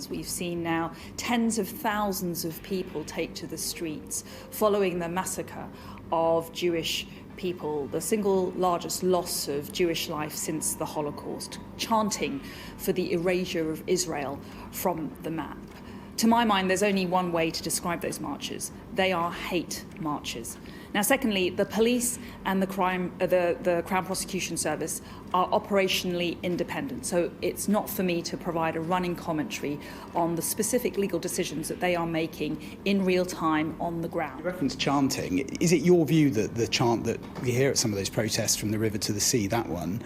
We've seen now tens of thousands of people take to the streets following the massacre of Jewish people, the single largest loss of Jewish life since the Holocaust, chanting for the erasure of Israel from the map. To my mind, there's only one way to describe those marches. They are hate marches. Now, secondly, the police and the Crown Prosecution Service are operationally independent, so it's not for me to provide a running commentary on the specific legal decisions that they are making in real time on the ground. You referenced chanting. Is it your view that the chant that we hear at some of those protests from the river to the sea, that one,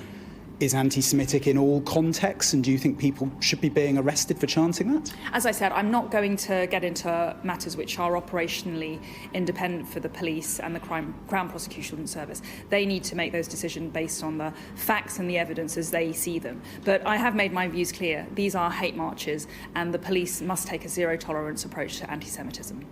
is anti-Semitic in all contexts, and do you think people should be being arrested for chanting that? As I said, I'm not going to get into matters which are operationally independent for the police and the Crown Prosecution Service. They need to make those decisions based on the facts and the evidence as they see them. But I have made my views clear. These are hate marches, and the police must take a zero-tolerance approach to anti-Semitism.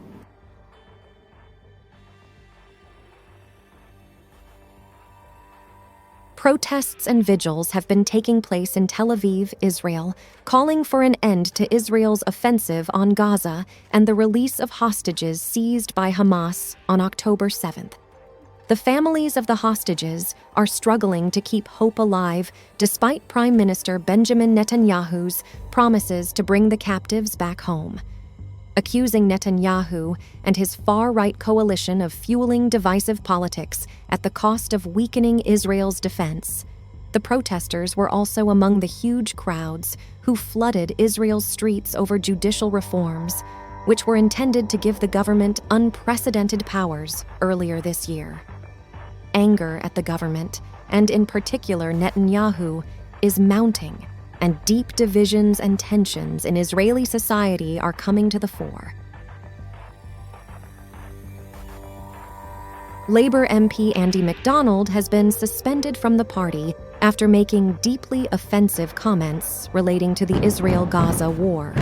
Protests and vigils have been taking place in Tel Aviv, Israel, calling for an end to Israel's offensive on Gaza and the release of hostages seized by Hamas on October 7th. The families of the hostages are struggling to keep hope alive despite Prime Minister Benjamin Netanyahu's promises to bring the captives back home. Accusing Netanyahu and his far-right coalition of fueling divisive politics at the cost of weakening Israel's defense. The protesters were also among the huge crowds who flooded Israel's streets over judicial reforms, which were intended to give the government unprecedented powers earlier this year. Anger at the government, and in particular Netanyahu, is mounting, and deep divisions and tensions in Israeli society are coming to the fore. Labour MP Andy McDonald has been suspended from the party after making deeply offensive comments relating to the Israel-Gaza war.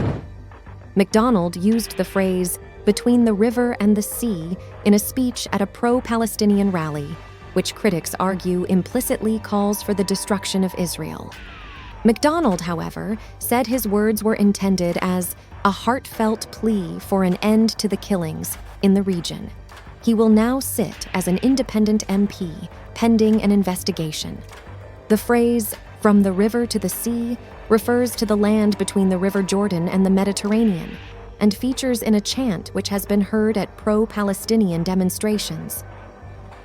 McDonald used the phrase, "between the river and the sea," in a speech at a pro-Palestinian rally, which critics argue implicitly calls for the destruction of Israel. McDonald, however, said his words were intended as a heartfelt plea for an end to the killings in the region. He will now sit as an independent MP, pending an investigation. The phrase, "from the river to the sea," refers to the land between the River Jordan and the Mediterranean, and features in a chant which has been heard at pro-Palestinian demonstrations.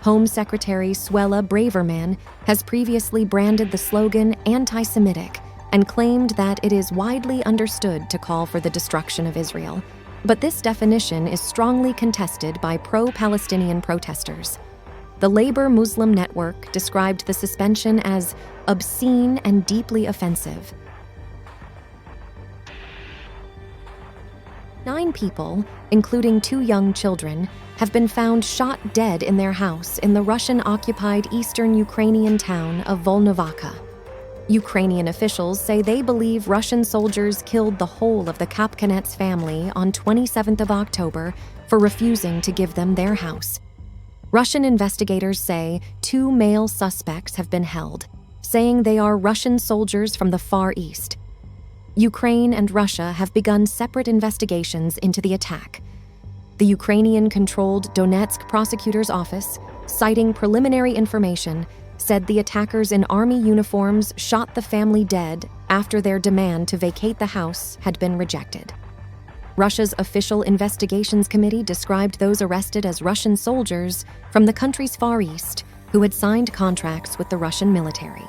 Home Secretary Suella Braverman has previously branded the slogan anti-Semitic and claimed that it is widely understood to call for the destruction of Israel. But this definition is strongly contested by pro-Palestinian protesters. The Labour Muslim Network described the suspension as obscene and deeply offensive. 9 people, including 2 young children, have been found shot dead in their house in the Russian-occupied eastern Ukrainian town of Volnovakha. Ukrainian officials say they believe Russian soldiers killed the whole of the Kapkanets family on 27th of October for refusing to give them their house. Russian investigators say 2 male suspects have been held, saying they are Russian soldiers from the Far East. Ukraine and Russia have begun separate investigations into the attack. The Ukrainian-controlled Donetsk prosecutor's office, citing preliminary information, said the attackers in army uniforms shot the family dead after their demand to vacate the house had been rejected. Russia's official investigations committee described those arrested as Russian soldiers from the country's Far East who had signed contracts with the Russian military.